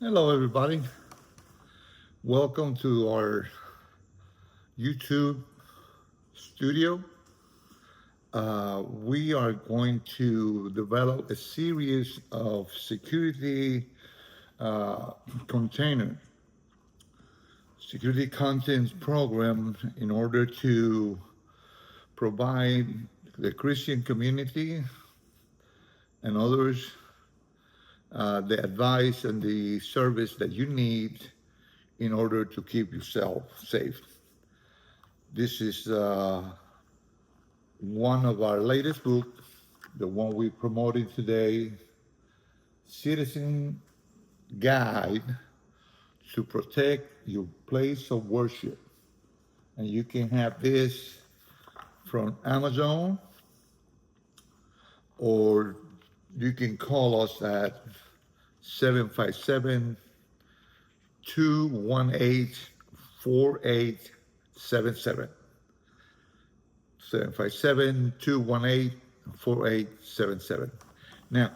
Hello, everybody. Welcome to our YouTube studio. We are going to develop a series of security uh, container, security contents program in order to provide the Christian community and others the advice and the service that you need in order to keep yourself safe. This is one of our latest books, the one we promoted today, Citizen Guide to Protect Your Place of Worship. And you can have this from Amazon, or you can call us at 757 218 4877. 757 218 4877. Now,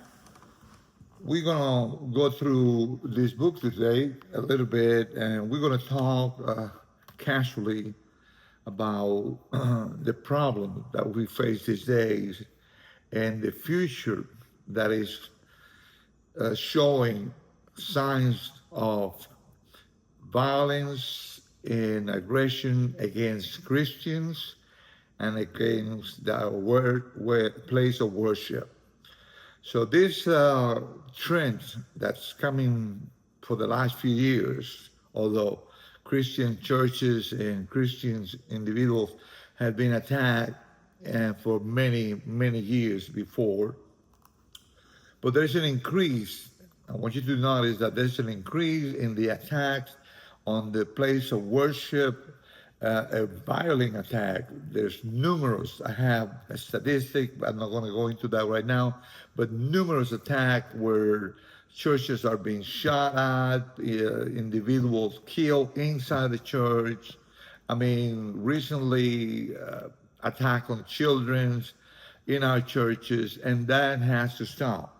we're going to go through this book today a little bit, and we're going to talk casually about the problem that we face these days and the future that is showing signs of violence and aggression against Christians and against the place of worship. So this trend that's coming for the last few years, although Christian churches and Christians individuals have been attacked for many, many years before, but there's an increase. I want you to notice that there's an increase in the attacks on the place of worship, a violent attack. There's numerous, I have a statistic, I'm not going to go into that right now, but numerous attacks where churches are being shot at, individuals killed inside the church. I mean, recently, attack on children in our churches, and that has to stop.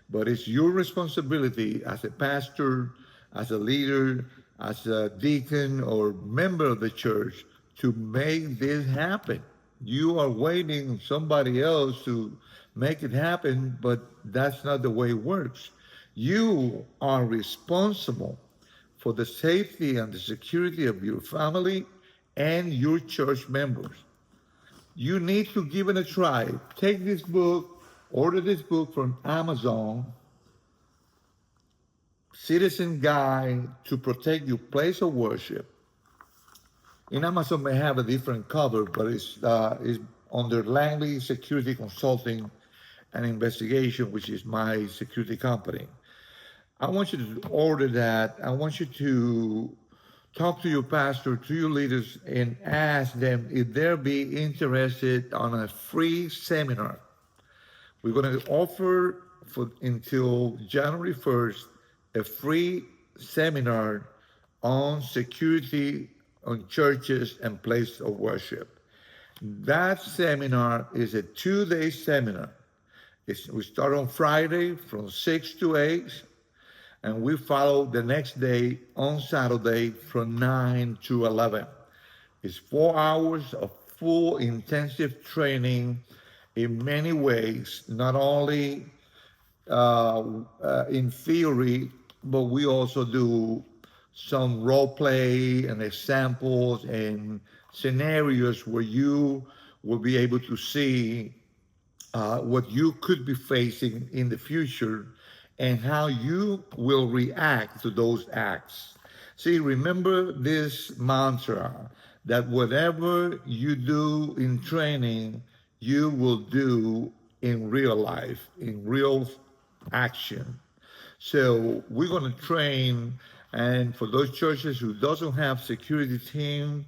But it's your responsibility as a pastor, as a leader, as a deacon or member of the church to make this happen. You are waiting on somebody else to make it happen, but that's not the way it works. You are responsible for the safety and the security of your family and your church members. You need to give it a try. Take this book, order this book from Amazon, Citizen Guide to Protect Your Place of Worship. In Amazon may have a different cover, but it's under Langley Security Consulting and Investigation, which is my security company. I want you to order that. I want you to talk to your pastor, to your leaders, and ask them if they'll be interested on a free seminar. We're going to offer for until January 1st a free seminar on security on churches and places of worship. That seminar is a 2-day seminar. We start on Friday from 6 to 8, and we follow the next day on Saturday from 9 to 11. It's 4 hours of full intensive training in many ways, not only in theory, but we also do some role play and examples and scenarios where you will be able to see what you could be facing in the future and how you will react to those acts. See, remember this mantra that whatever you do in training, you will do in real life, in real action. So we're going to train, and for those churches who doesn't have security team,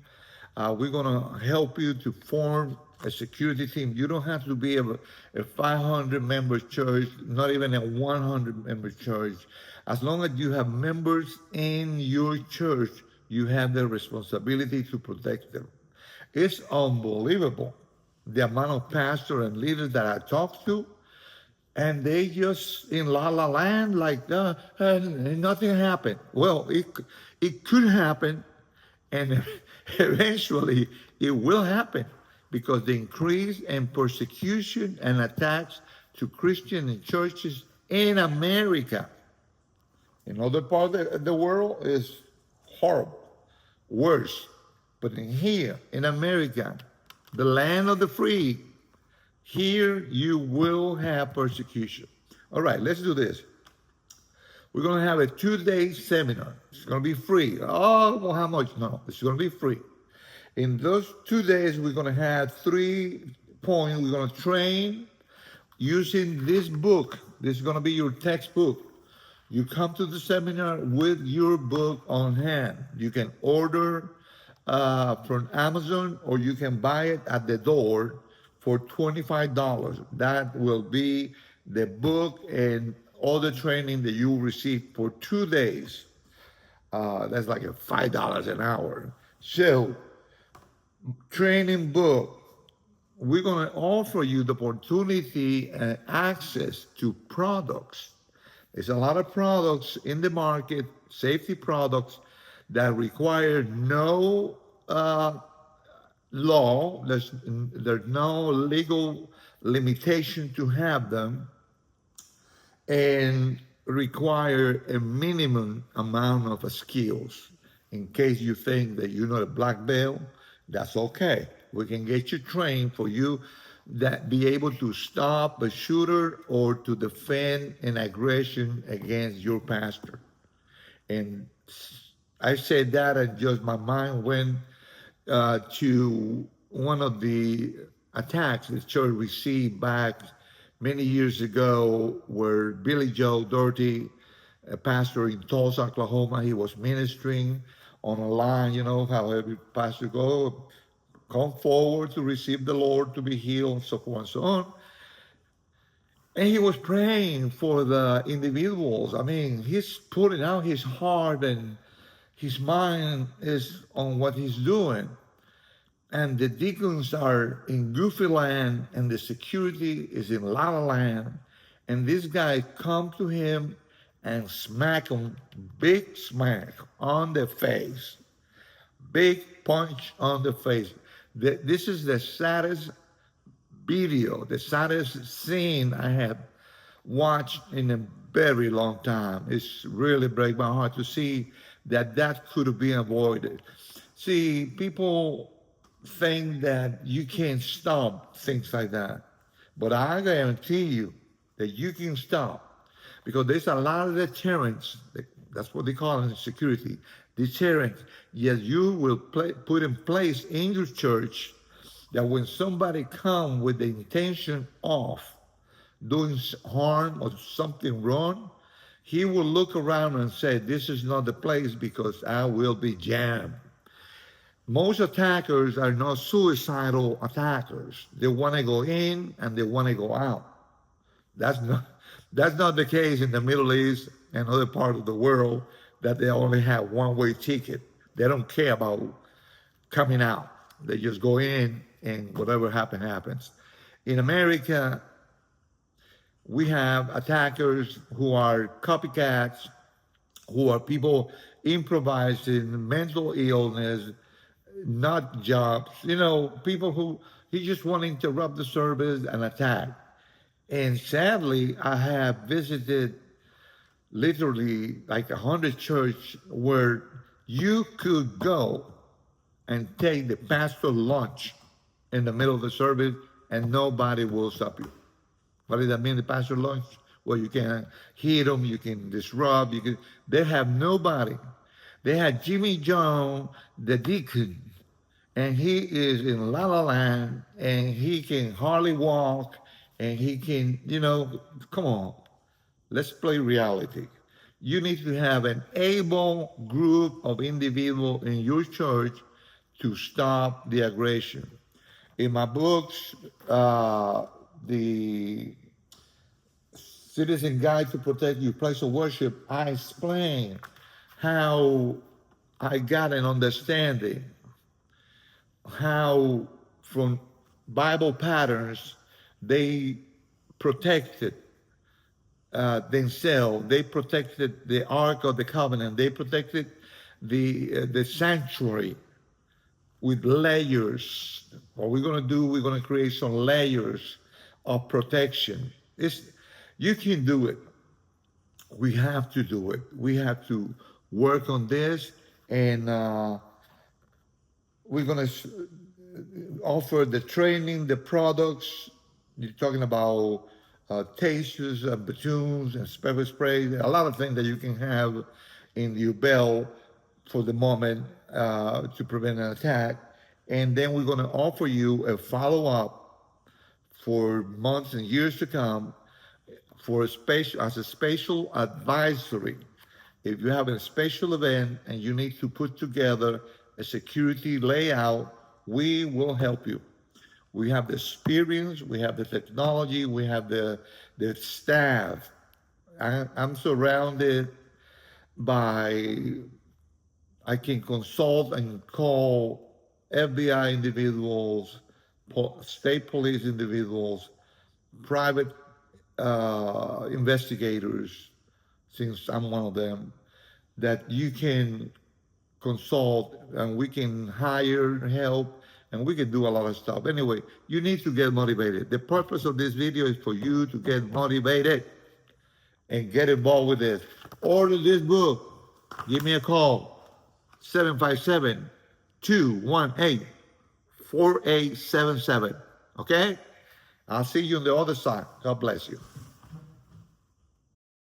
we're going to help you to form a security team. You don't have to be a 500 member church, not even a 100 member church. As long as you have members in your church, you have the responsibility to protect them. It's unbelievable the amount of pastors and leaders that I talk to. and they just in la la land like and nothing happened. Well, it could happen, and eventually it will happen because the increase in persecution and attacks to Christian churches in America, in other parts of the world, is horrible, worse. But in here, in America, the land of the free, here you will have persecution. All right, let's do this. We're going to have a 2-day seminar. It's going to be free. Oh, well, how much? No, it's going to be free. In those 2 days, we're going to have 3 points. We're going to train using this book. This is going to be your textbook. You come to the seminar with your book on hand. You can order from Amazon, or you can buy it at the door for $25. That will be the book and all the training that you will receive for 2 days. That's like a $5 an hour. So, training book, we're going to offer you the opportunity and access to products. There's a lot of products in the market, safety products, that require no law, there's no legal limitation to have them, and require a minimum amount of skills. In case you think that you're not a black belt, that's okay. We can get you trained for you that be able to stop a shooter or to defend an aggression against your pastor. And I said that, and just my mind went to one of the attacks the church received back many years ago, where Billy Joe Doherty, a pastor in Tulsa, Oklahoma, he was ministering on a line, you know, how every pastor go, come forward to receive the Lord, to be healed, so forth and so on. And he was praying for the individuals. I mean, he's putting out his heart, and his mind is on what he's doing. And the deacons are in Goofy Land, and the security is in La La Land. And this guy come to him and smack him, big smack on the face, big punch on the face. This is the saddest video, the saddest scene I have watched in a very long time. It's really break my heart to see that that could have been avoided. See, people think that you can't stop things like that, but I guarantee you that you can stop, because there's a lot of deterrence. That's what they call it in security, deterrence. Yes, you will put in place in your church that when somebody comes with the intention of doing harm or something wrong, he will look around and say, this is not the place, because I will be jammed. Most attackers are not suicidal attackers. They want to go in and they want to go out. That's not the case in the Middle East and other parts of the world, that they only have one-way ticket. They don't care about coming out. They just go in, and whatever happens. In America, we have attackers who are copycats, who are people improvising mental illness, not jobs, you know, people who he just want to interrupt the service and attack. And sadly, I have visited literally like 100 churches where you could go and take the pastor lunch in the middle of the service and nobody will stop you. What does that mean, the pastor lunch? Well, you can hit them, you can disrupt, they have nobody. They had Jimmy Jones, the deacon, and he is in La La Land, and he can hardly walk, and he can, you know, come on, let's play reality. You need to have an able group of individuals in your church to stop the aggression. In my books, the Citizen Guide to Protect Your Place of Worship, I explain how I got an understanding, how from Bible patterns they protected themselves. They protected the Ark of the Covenant. They protected the sanctuary with layers. What we're going to do, we're going to create some layers of protection. You can do it. We have to do it. We have to work on this, and we're going to offer the training, the products. You're talking about tasters and batons and pepper spray, a lot of things that you can have in your belt for the moment to prevent an attack. And then we're going to offer you a follow-up for months and years to come for as a special advisory. If you have a special event and you need to put together a security layout, we will help you. We have the experience, we have the technology, we have the staff. I'm surrounded by, I can consult and call FBI individuals, state police individuals, private investigators, since I'm one of them, that you can consult and we can hire help and we can do a lot of stuff. Anyway, you need to get motivated. The purpose of this video is for you to get motivated and get involved with this. Order this book. Give me a call, 757-218-4877. Okay? I'll see you on the other side. God bless you.